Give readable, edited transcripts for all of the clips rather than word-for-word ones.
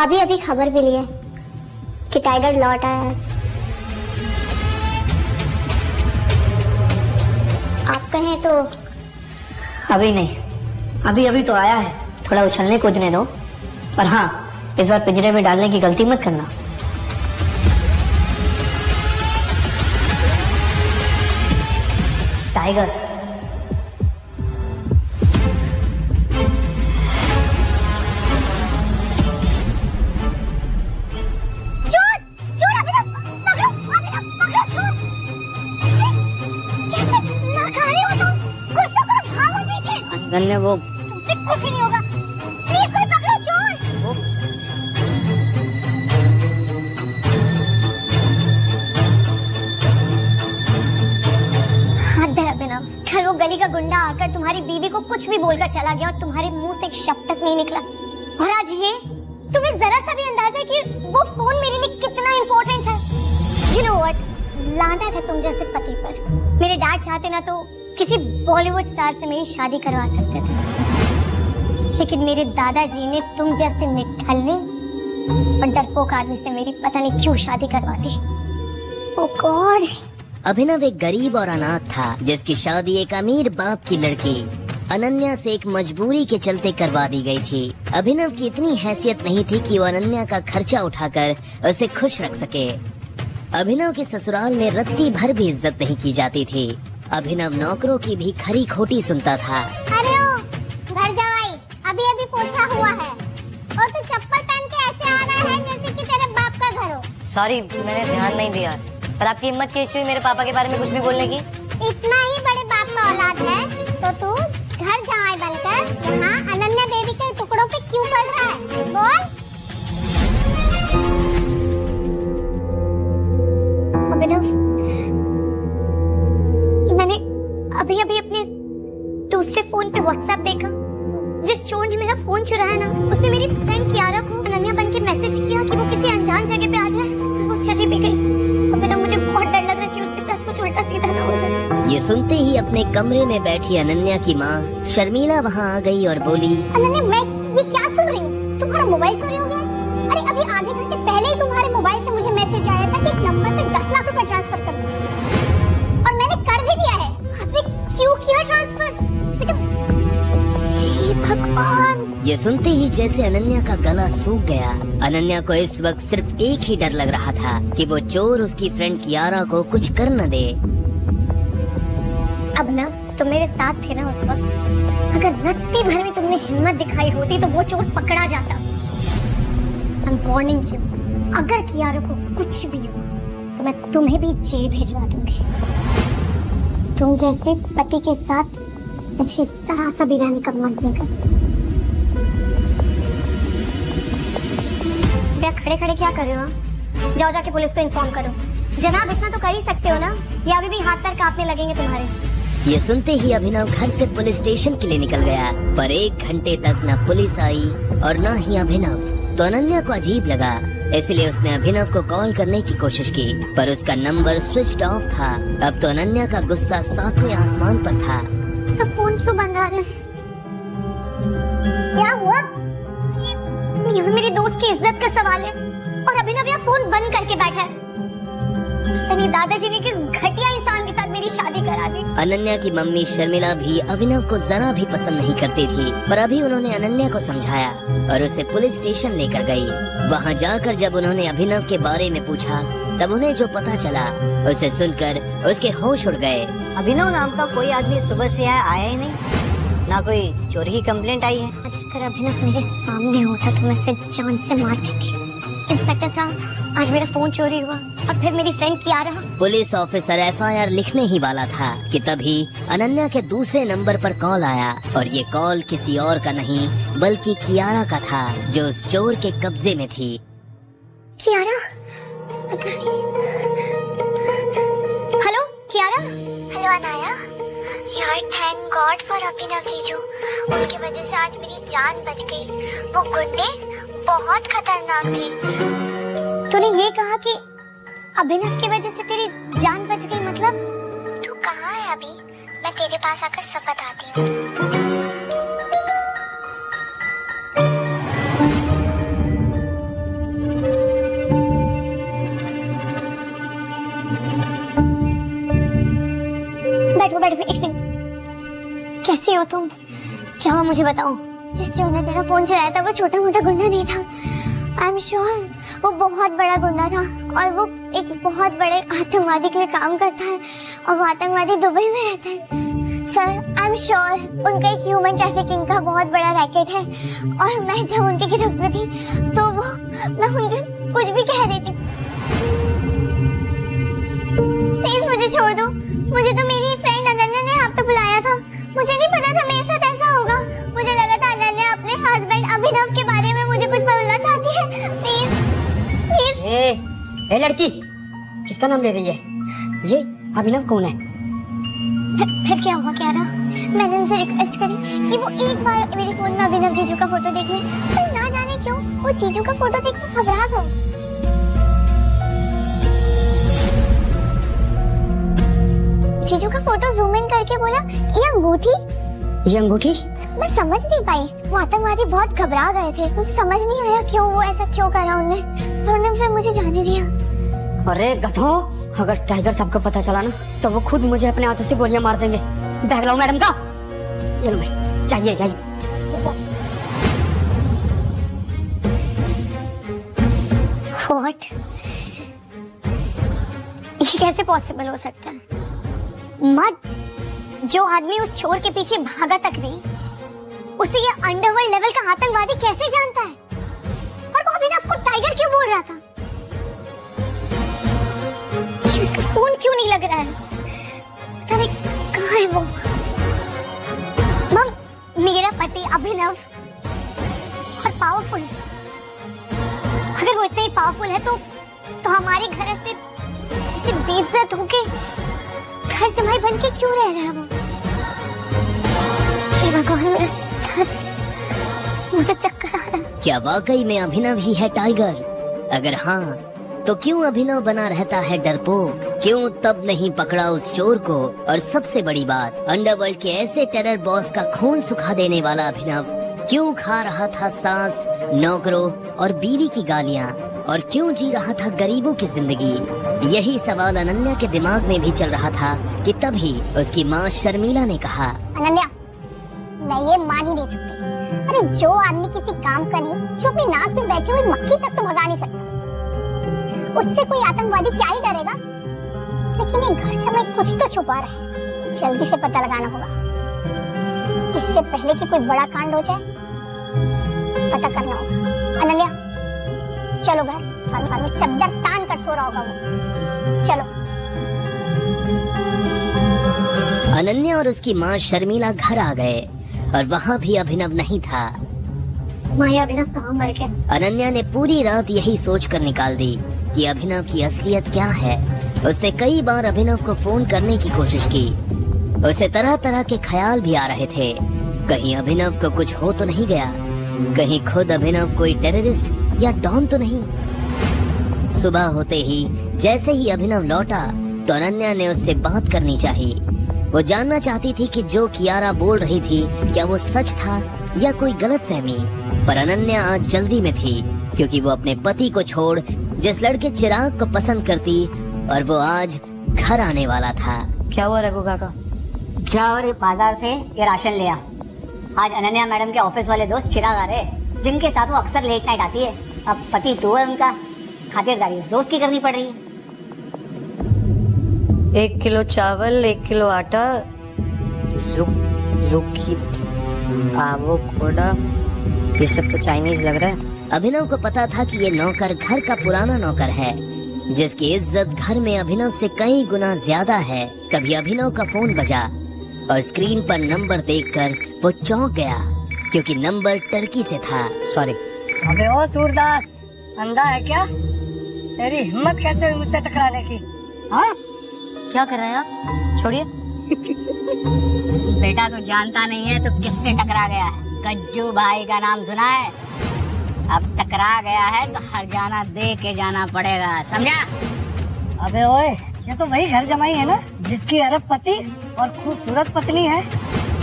अभी अभी खबर मिली है कि टाइगर लौट आया है। आप कहें तो। अभी नहीं, अभी अभी तो आया है, थोड़ा उछलने कूदने दो। पर हाँ, इस बार पिंजरे में डालने की गलती मत करना। टाइगर, चोर चोर, अभिनव पकड़ो, अभिनव पकड़ो चोर। कैसे नाकारे हो तुम? कुछ तो करो, भागो पीछे। अनगन ने वो तुमसे कुछ नहीं होगा, प्लीज कोई पकड़ो चोर। हद है अभिनव, कल वो गली का गुंडा आकर तुम्हारी बीवी को कुछ भी बोलकर चला गया और तुम्हारे मुंह से एक शब्द तक नहीं निकला। और आज ये, तुम्हें जरा सा भी अंदाजा है कि वो फोन मेरे लिए कितना इम्पोर्टेंट है। You know what? लानत है तुम जैसे पति पर। मेरे डैड चाहते ना तो किसी बॉलीवुड स्टार से मेरी शादी करवा सकते थे, लेकिन मेरे दादाजी ने तुम जैसे निठल्ले और डरपोक आदमी से मेरी पता नहीं क्यों शादी करवा दी। ओह गॉड। अभिनव एक गरीब और अनाथ था, जिसकी शादी एक अमीर बाप की लड़की अनन्या से एक मजबूरी के चलते करवा दी गई थी। अभिनव की इतनी हैसियत नहीं थी कि वो अनन्या का खर्चा उठाकर उसे खुश रख सके। अभिनव के ससुराल में रत्ती भर भी इज्जत नहीं की जाती थी। अभिनव नौकरों की भी खरी खोटी सुनता था। अरे ओ, घर जावाई, अभी अभी पोछा हुआ है और तू चप्पल पहन के ऐसे आ रहा है जैसे कि तेरे बाप का घर हो। सॉरी, मैंने ध्यान नहीं दिया। पर आपकी हिम्मत कैसी हुई मेरे पापा के बारे में कुछ भी बोलने की? इतना ही बड़े बाप का औलाद है तो तू घर जावाई बनकर यहाँ अनन्या बेबी के टुकड़ों पे क्यों पड़ रहा है? बोल। अभिनव, मैंने अभी अभी अपने दूसरे फोन पे व्हाट्सएप देखा। जिस चोर ने मेरा फोन चुराया ना, उसने मेरी फ्रेंड कियारा को अनन्या बन के मैसेज किया कि वो किसी अनजान जगह पे आ जाए। वो चली भी गई। अभिनव, मुझे बहुत डर लग रहा है कि उसके साथ कुछ उल्टा सीधा ना हो जाए। ये सुनते ही अपने कमरे में बैठी अनन्या की माँ शर्मिला वहाँ आ गई और बोली, अनन्या, मैं ये क्या सुन रही हूँ? तुम्हारा मोबाइल चोरी हो गया है? अरे अभी आधे घंटे पहले ही तुम्हारे मोबाइल से मुझे मैसेज आया था कि एक नंबर पे 10 लाख रुपए ट्रांसफर कर दो, और मैंने कर भी दिया है। आपने क्यों किया ट्रांसफर? बेटा, हे भगवान। ये सुनते ही जैसे अनन्या का गला सूख गया। अनन्या को इस वक्त सिर्फ एक ही डर लग रहा था कि वो चोर उसकी फ्रेंड कियारा को कुछ कर न दे। अब ना तुम मेरे साथ थे ना उस वक्त, अगर रत्ती भर में तुमने हिम्मत दिखाई होती तो वो चोर पकड़ा जाता। I'm warning you, अगर कियारा को कुछ भी हुआ तो मैं तुम्हें भी जेल भिजवा दूंगी। तुम जैसे पति के साथ मुझे जरा सा भी रहने का मन नहीं करता। खड़े खड़े क्या कर रहे हो? जाओ जाके पुलिस को इन्फॉर्म करो। जनाब, इतना तो कर ही सकते हो ना, या अभी भी हाथ पैर कांपने लगेंगे तुम्हारे। ये सुनते ही अभिनव घर से पुलिस स्टेशन के लिए निकल गया, पर 1 घंटे तक न पुलिस आई और न ही अभिनव। तो अनन्या को अजीब लगा, इसलिए उसने अभिनव को कॉल करने की कोशिश की, पर उसका नंबर स्विच्ड ऑफ था। अब तो अनन्या का गुस्सा 7वें आसमान पर था। तो फोन क्यों बंद आ रहा है? क्या हुआ? ये मेरे दोस्त की इज्जत का सवाल है और अभिनव यहाँ फोन बंद करके बैठा है। यानी दादाजी ने किस घटिया इंसान के साथ मेरी शादी करा दी। अनन्या की मम्मी शर्मिला भी अभिनव को जरा भी पसंद नहीं करती थी, पर अभी उन्होंने अनन्या को समझाया और उसे पुलिस स्टेशन लेकर गई। वहाँ जाकर जब उन्होंने अभिनव के बारे में पूछा, तब उन्हें जो पता चला उसे सुनकर उसके होश उड़ गए। अभिनव नाम का कोई आदमी सुबह से आया ही नहीं, ना कोई चोरी की कंप्लेंट आई है। अगर अभिनव मेरे सामने होता तो मैं उसे जान से मार देती। इंस्पेक्टर साहब, आज मेरा फोन चोरी हुआ और फिर मेरी friend Kiara. Police officer FIR लिखने ही वाला था कि तभी अनन्या के दूसरे नंबर पर कॉल आया, और ये कॉल किसी और का नहीं बल्कि कियारा का था, जो उस चोर के कब्जे में थी। कियारा? हेलो कियारा? हेलो अनाया। यार, थैंक गॉड फॉर अभिनव जीजू, उनकी वजह से आज मेरी जान बच गई। वो गुंडे बहुत खतरनाक थे। तूने ये कहा कि अभिनव की वजह से तेरी जान बच गई, मतलब? तू कहाँ है अभी? मैं तेरे पास आकर सब बताती हूँ। बट एक सेकंड, कैसी हो तुम? क्या हुआ मुझे बताओ। जिस चोर ने तेरा फोन चुराया था वो छोटा मोटा गुंडा नहीं था। आई एम श्योर वो बहुत बड़ा गुंडा था और वो एक बहुत बड़े आतंकवादी के लिए काम करता है और वो आतंकवादी दुबई में रहता है। सर आई एम श्योर उनका एक ह्यूमन ट्रैफिकिंग का बहुत बड़ा रैकेट है और मैं जब उनके गिरफ्त में थी तो मैं उनके कुछ भी कह रही थी। प्लीज मुझे छोड़ दो। मुझे तो मेरी फ्रेंड अनन्या ने आप पे बुलाया था। मुझे नहीं पता था मेरे साथ ऐसा होगा। मुझे लगा था अनन्या अपने हस्बैंड अभिनव के बारे में मुझे कुछ बोलना चाहती है। Please please. ए लड़की, किसका नाम ले रही है? ये अभिनव कौन है? फिर क्या हुआ क्यारा? मैंने उनसे रिक्वेस्ट करी कि वो एक बार मेरे फोन में अभिनव जीजू का फोटो देख ले, पर ना जाने क्यों वो जीजू का फोटो देख कर घबरा गए। जीजू का फोटो जूम इन करके बोला, ये अंगूठी? ये अंगूठी? मैं समझ नहीं पाई। वो आतंकवादी बहुत घबरा गए थे। मुझे समझ नहीं आया क्यों वो ऐसा क्यों करा उन्होंने। तो उन्होंने फिर मुझे जाने दिया। अरे गधों, अगर टाइगर साहब को पता चला ना तो वो खुद मुझे अपने हाथों से गोलियां मार देंगे। बैग लाओ मैडम का। ये लो मैडम, जाइए जाइए। व्हाट? ये कैसे पॉसिबल हो सकता है? मत, जो आदमी उस चोर के पीछे भागा तक नहीं, उसे ये अंडरवर्ल्ड लेवल का आतंकवादी कैसे जानता है? और वो अभिनव को टाइगर क्यों बोल रहा था? इसका फोन क्यों नहीं लग रहा है? पता नहीं कहाँ है वो। मम, मेरा पति अभिनव और पावरफुल है। अगर वो इतना ही पावरफुल है तो हमारे घर से बेइज्जत होके घर जमाई बन के क्यों रह रहा है वो? हे भगवान, मेरा सर, मुझे चक्कर आ रहा है। क्या वाकई में अभिनव ही है टाइगर? अगर हाँ, तो क्यों अभिनव बना रहता है डरपोक? क्यों तब नहीं पकड़ा उस चोर को? और सबसे बड़ी बात, अंडरवर्ल्ड के ऐसे टेरर बॉस का खून सुखा देने वाला अभिनव क्यों खा रहा था सास, नौकरों और बीवी की गालियाँ? और क्यों जी रहा था गरीबों की जिंदगी? यही सवाल अनन्या के दिमाग में भी चल रहा था कि तभी उसकी माँ शर्मिला ने कहा, अनन्या, मैं ये मान ही नहीं सकती। अरे जो आदमी किसी काम का नहीं, जो अपनी नाक में बैठी हुई मक्खी तक तो भगा नहीं सकता, उससे कोई आतंकवादी क्या ही डरेगा? लेकिन ये घर जमाई कुछ तो छुपा रहा है। जल्दी से पता लगाना होगा, इससे पहले कि कोई बड़ा कांड हो जाए। पता करना होगा। अनन्या, चलो घर में चद्दर तान कर सो रहा होगा वो। चलो। अनन्या और उसकी माँ शर्मिला घर आ गए और वहाँ भी अभिनव नहीं था। माँ, अभिनव कहाँ मर गया? अनन्या ने पूरी रात यही सोच कर निकाल दी कि अभिनव की असलियत क्या है। उसने कई बार अभिनव को फोन करने की कोशिश की। उसे तरह तरह के ख्याल भी आ रहे थे। कहीं अभिनव को कुछ हो तो नहीं गया, कहीं खुद अभिनव कोई टेररिस्ट या डॉन तो नहीं। सुबह होते ही जैसे ही अभिनव लौटा तो अनन्या ने उससे बात करनी चाहिए। वो जानना चाहती थी कि जो कियारा बोल रही थी क्या वो सच था या कोई गलतफहमी। पर अनन्या आज जल्दी में थी क्योंकि वो अपने पति को छोड़ जिस लड़के चिराग को पसंद करती, और वो आज घर आने वाला था। क्या हुआ रघु काका? जाओ बाजार से ये राशन ले आ। आज अनन्या मैडम के ऑफिस वाले दोस्त चिराग आ रहे, जिनके साथ वो अक्सर लेट नाइट आती है। अब पति तू है उनका, खातिरदारी उस दोस्त की करनी पड़ रही है। 1 किलो चावल, 1 किलो आटा, ज़ुकी, एवोकाडो, ये सब तो चाइनीज लग रहा है। अभिनव को पता था कि ये नौकर घर का पुराना नौकर है, जिसकी इज्जत घर में अभिनव से कई गुना ज्यादा है। तभी अभिनव का फोन बजा और स्क्रीन पर नंबर देखकर वो चौंक गया क्योंकि नंबर टर्की से था। सॉरी। अबे ओ सूरदास, अंधा है क्या? तेरी हिम्मत कैसे हुई मुझसे टकराने की? हाँ, क्या कर रहे हैं आप? छोड़िए। बेटा तो जानता नहीं है तो किससे टकरा गया है? गज्जू भाई का नाम सुना है? अब टकरा गया है तो हरजाना दे के जाना पड़ेगा, समझा? अबे ओए, ये तो वही घर जमाई है ना जिसकी अरबपति और खूबसूरत पत्नी है।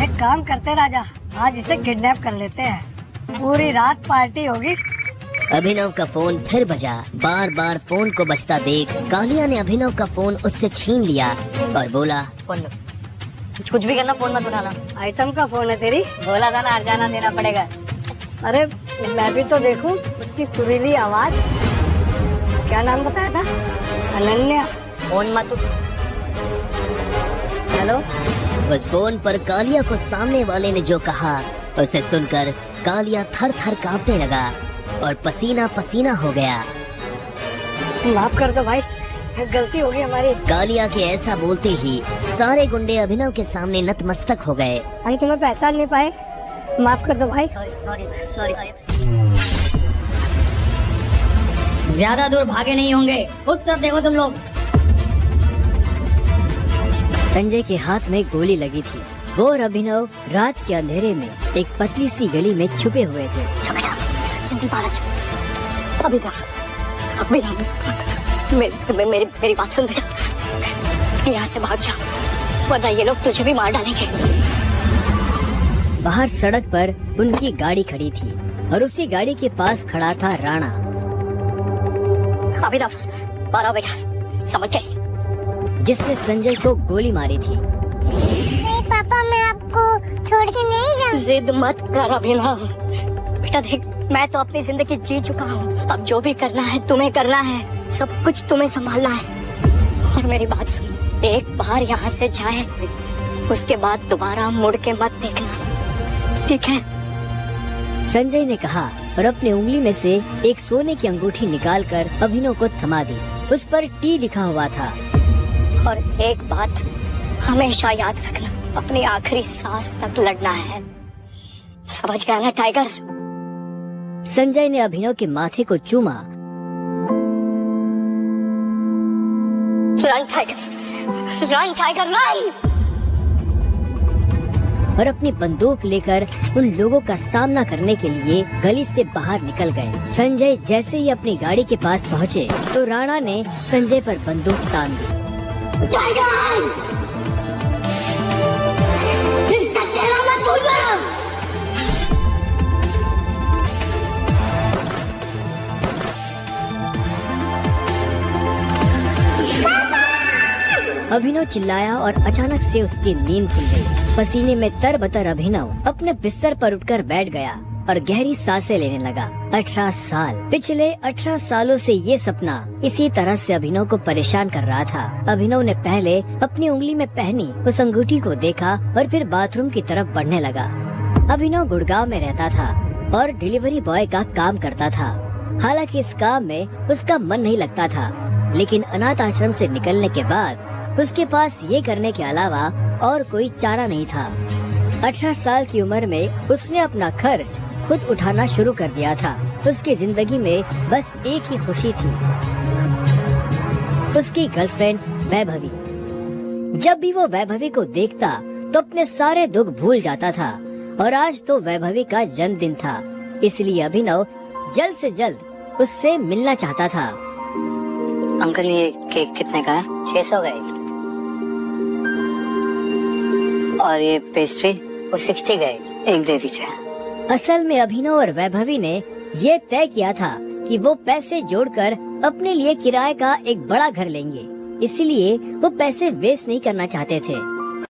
एक काम करते राजा, आज इसे किडनैप कर लेते हैं, पूरी रात पार्टी होगी। अभिनव का फोन फिर बजा। बार बार फोन को बजता देख कालिया ने अभिनव का फोन उससे छीन लिया और बोला, फोन दो। कुछ भी करना, फोन मत उठाना। आइटम का फोन है तेरी? बोला था ना हरजाना देना पड़ेगा। अरे मैं भी तो देखूं उसकी सुरीली आवाज। क्या नाम बताया था? अनन्या। फोन मत उठ। हेलो। उस फोन पर कालिया को सामने वाले ने जो कहा उसे सुनकर कालिया थर थर कांपने लगा और पसीना पसीना हो गया। माफ कर दो भाई, गलती हो गई हमारी। कालिया के ऐसा बोलते ही सारे गुंडे अभिनव के सामने नतमस्तक हो गए। हम तुम्हें पहचान नहीं पाए, माफ कर दो भाई। सॉरी। ज्यादा दूर भागे नहीं होंगे, उत्तर देखो तुम लोग। संजय के हाथ में गोली लगी थी। वो और अभिनव रात के अंधेरे में एक पतली सी गली में छुपे हुए थे। बेटा जल्दी बाहर आ जा। मेरी बात सुन बेटा, यहाँ से भाग जा वरना ये लोग तुझे भी मार डालेंगे। बाहर सड़क पर उनकी गाड़ी खड़ी थी और उसी गाड़ी के पास खड़ा था राणा। अभिनव बाहर आओ बेटा, समझ गए? जिसने संजय को गोली मारी थी। नहीं पापा, मैं आपको छोड़ के नहीं जाऊंगा। जिद मत कर अभिनव। बेटा देख, मैं तो अपनी जिंदगी जी चुका हूँ, अब जो भी करना है तुम्हें करना है, सब कुछ तुम्हें संभालना है। और मेरी बात सुन, एक बार यहाँ से जाए उसके बाद दोबारा मुड़ के मत देखना, ठीक है? संजय ने कहा और अपनी उंगली में से एक सोने की अंगूठी निकालकर अभिनव को थमा दी। उस पर टी लिखा हुआ था। और एक बात हमेशा याद रखना, अपनी आखिरी सांस तक लड़ना है, समझ गया ना टाइगर? संजय ने अभिनव के माथे को चूमा। Run tiger run! और अपनी बंदूक लेकर उन लोगों का सामना करने के लिए गली से बाहर निकल गए। संजय जैसे ही अपनी गाड़ी के पास पहुँचे तो राणा ने संजय पर बंदूक तान दी। टाइगर! इसका चेहरा मत भूलना। अभिनव चिल्लाया और अचानक से उसकी नींद खुल गई। पसीने में तरबतर अभिनव अपने बिस्तर पर उठकर बैठ गया और गहरी सांसें लेने लगा। 18 साल, पिछले 18 सालों से ये सपना इसी तरह से अभिनव को परेशान कर रहा था। अभिनव ने पहले अपनी उंगली में पहनी उस अंगूठी को देखा और फिर बाथरूम की तरफ बढ़ने लगा। अभिनव गुड़गांव में रहता था और डिलीवरी बॉय का काम करता था। हालांकि इस काम में उसका मन नहीं लगता था, लेकिन अनाथ आश्रम से निकलने के बाद उसके पास ये करने के अलावा और कोई चारा नहीं था। 18 साल की उम्र में उसने अपना खर्च खुद उठाना शुरू कर दिया था। उसकी जिंदगी में बस एक ही खुशी थी, उसकी गर्लफ्रेंड वैभवी। जब भी वो वैभवी को देखता तो अपने सारे दुख भूल जाता था और आज तो वैभवी का जन्मदिन था, इसलिए अभिनव जल्द से जल्द उससे मिलना चाहता था। अंकल ये केक कितने का है? 600 का है। और ये पेस्ट्री वो 60 का है, एक दे दीजिए। असल में अभिनव और वैभवी ने ये तय किया था कि वो पैसे जोड़कर अपने लिए किराए का एक बड़ा घर लेंगे, इसलिए वो पैसे वेस्ट नहीं करना चाहते थे।